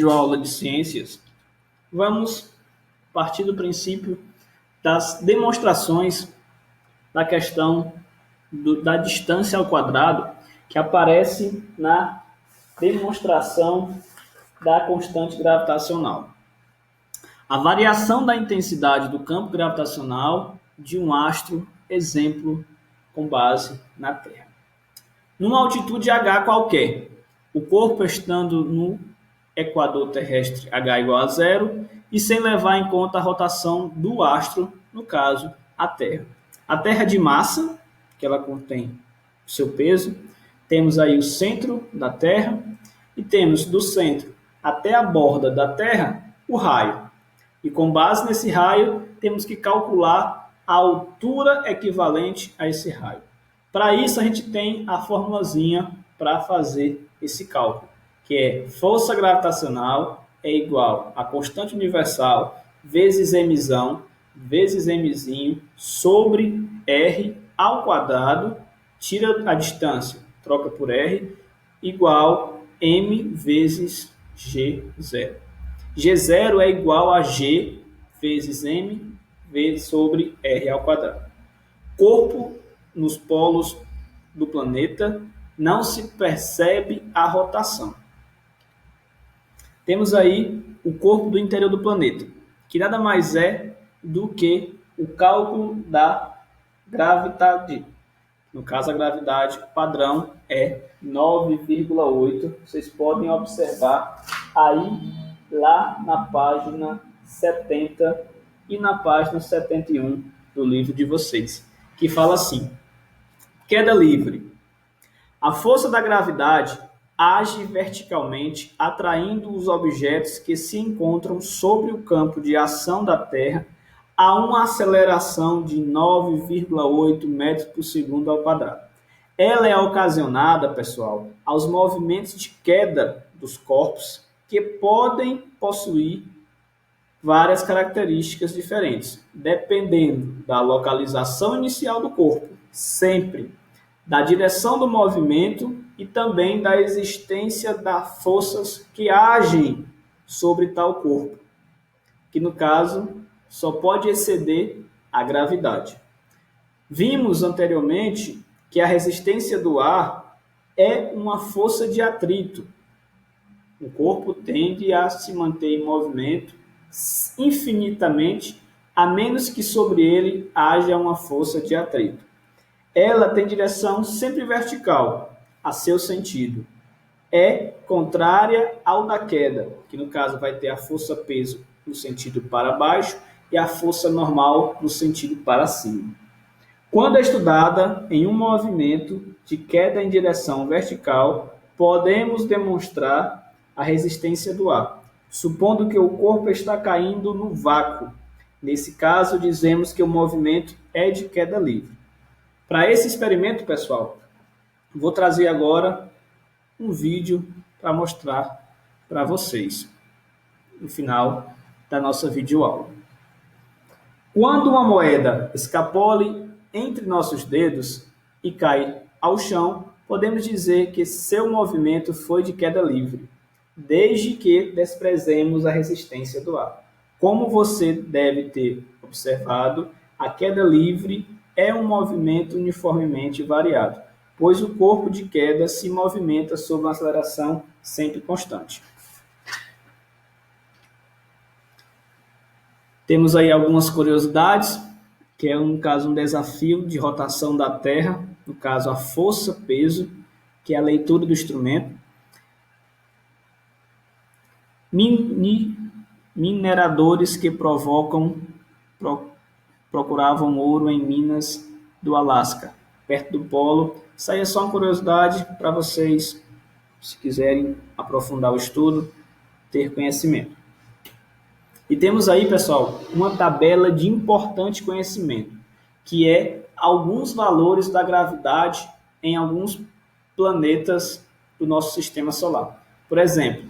Aula de ciências, vamos partir do princípio das demonstrações da questão da distância ao quadrado que aparece na demonstração da constante gravitacional. A variação da intensidade do campo gravitacional de um astro, exemplo, com base na Terra. Numa altitude h qualquer, o corpo estando no equador terrestre h igual a zero e sem levar em conta a rotação do astro, no caso, a Terra. A Terra de massa, que ela contém o seu peso, temos aí o centro da Terra e temos do centro até a borda da Terra o raio. E com base nesse raio, temos que calcular a altura equivalente a esse raio. Para isso, a gente tem a formulazinha para fazer esse cálculo, que é força gravitacional é igual a constante universal vezes mzão, vezes mzinho, sobre R ao quadrado, tira a distância, troca por R, igual M vezes G0. G0 é igual a G vezes M vezes sobre R ao quadrado. Corpo nos polos do planeta, não se percebe a rotação. Temos aí o corpo do interior do planeta, que nada mais é do que o cálculo da gravidade. No caso, a gravidade padrão é 9,8. Vocês podem observar aí lá na página 70 e na página 71 do livro de vocês, que fala assim: queda livre. A força da gravidade age verticalmente, atraindo os objetos que se encontram sobre o campo de ação da Terra a uma aceleração de 9,8 metros por segundo ao quadrado. Ela é ocasionada, pessoal, aos movimentos de queda dos corpos que podem possuir várias características diferentes, dependendo da localização inicial do corpo, sempre da direção do movimento e também da existência das forças que agem sobre tal corpo, que no caso só pode exceder a gravidade. Vimos anteriormente que a resistência do ar é uma força de atrito. O corpo tende a se manter em movimento infinitamente, a menos que sobre ele haja uma força de atrito. Ela tem direção sempre vertical, a seu sentido. É contrária ao da queda, que no caso vai ter a força-peso no sentido para baixo e a força normal no sentido para cima. Quando é estudada em um movimento de queda em direção vertical, podemos demonstrar a resistência do ar, supondo que o corpo está caindo no vácuo. Nesse caso, dizemos que o movimento é de queda livre. Para esse experimento, pessoal, vou trazer agora um vídeo para mostrar para vocês no final da nossa videoaula. Quando uma moeda escapole entre nossos dedos e cai ao chão, podemos dizer que seu movimento foi de queda livre, desde que desprezemos a resistência do ar. Como você deve ter observado, a queda livre é um movimento uniformemente variado, pois o corpo de queda se movimenta sob uma aceleração sempre constante. Temos aí algumas curiosidades, que é, no caso, um desafio de rotação da Terra, no caso, a força-peso, que é a leitura do instrumento. Mineradores que procuravam ouro em minas do Alasca, perto do polo. Isso aí é só uma curiosidade para vocês, se quiserem aprofundar o estudo, ter conhecimento. E temos aí, pessoal, uma tabela de importante conhecimento, que é alguns valores da gravidade em alguns planetas do nosso sistema solar. Por exemplo,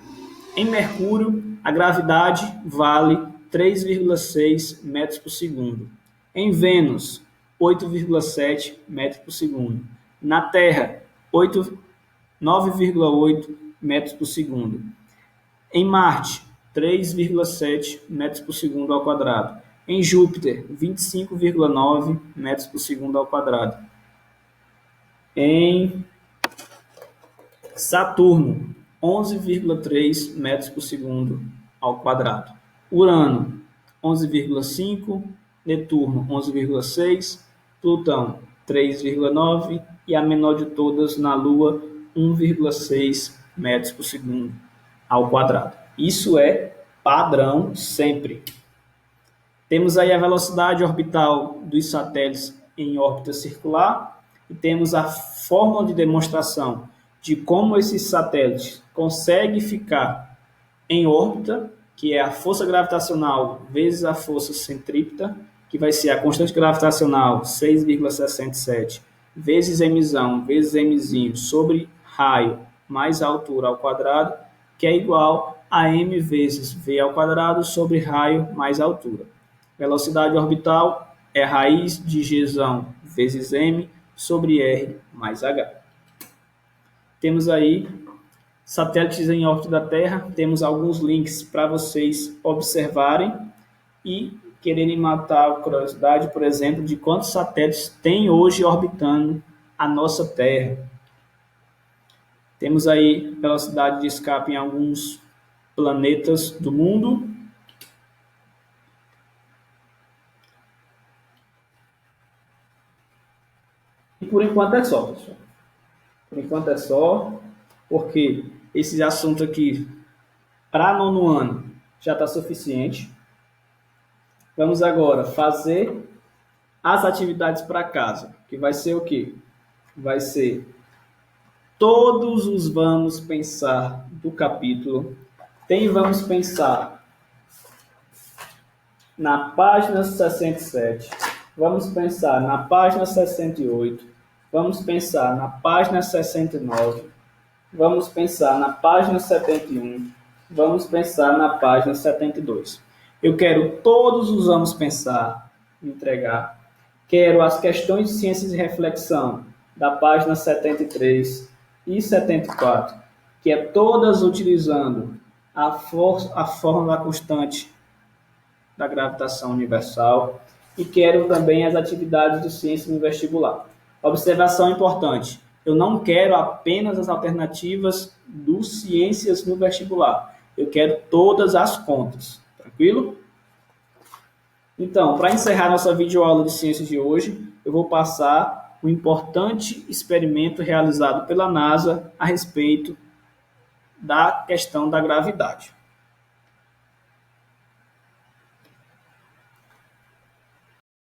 em Mercúrio, a gravidade vale 3,6 metros por segundo. Em Vênus, 8,7 metros por segundo. Na Terra, 9,8 metros por segundo. Em Marte, 3,7 metros por segundo ao quadrado. Em Júpiter, 25,9 metros por segundo ao quadrado. Em Saturno, 11,3 metros por segundo ao quadrado. Urano, 11,5, Netuno, 11,6, Plutão, 3,9 e a menor de todas na Lua, 1,6 metros por segundo ao quadrado. Isso é padrão sempre. Temos aí a velocidade orbital dos satélites em órbita circular e temos a fórmula de demonstração de como esses satélites conseguem ficar em órbita, que é a força gravitacional vezes a força centrípeta, que vai ser a constante gravitacional 6,67 vezes emissão vezes emizinho sobre raio mais a altura ao quadrado, que é igual a m vezes v ao quadrado sobre raio mais altura. Velocidade orbital é raiz de gzão vezes m sobre r mais h. Temos aí satélites em órbita da Terra, temos alguns links para vocês observarem e quererem matar a curiosidade, por exemplo, de quantos satélites tem hoje orbitando a nossa Terra. Temos aí velocidade de escape em alguns planetas do mundo. E por enquanto é só, pessoal. Por enquanto é só, porque esse assunto aqui, para nono ano, já está suficiente. Vamos agora fazer as atividades para casa, que vai ser o quê? Vai ser todos os vamos pensar do capítulo. Tem vamos pensar na página 67, vamos pensar na página 68, vamos pensar na página 69, vamos pensar na página 71, vamos pensar na página 72. Eu quero todos os vamos pensar, entregar. Quero as questões de ciências e reflexão da página 73 e 74, que é todas utilizando a fórmula constante da gravitação universal, e quero também as atividades de ciência no vestibular. Observação importante: eu não quero apenas as alternativas do ciências no vestibular, eu quero todas as contas, tranquilo? Então, para encerrar nossa videoaula de ciências de hoje, eu vou passar um importante experimento realizado pela NASA a respeito da questão da gravidade.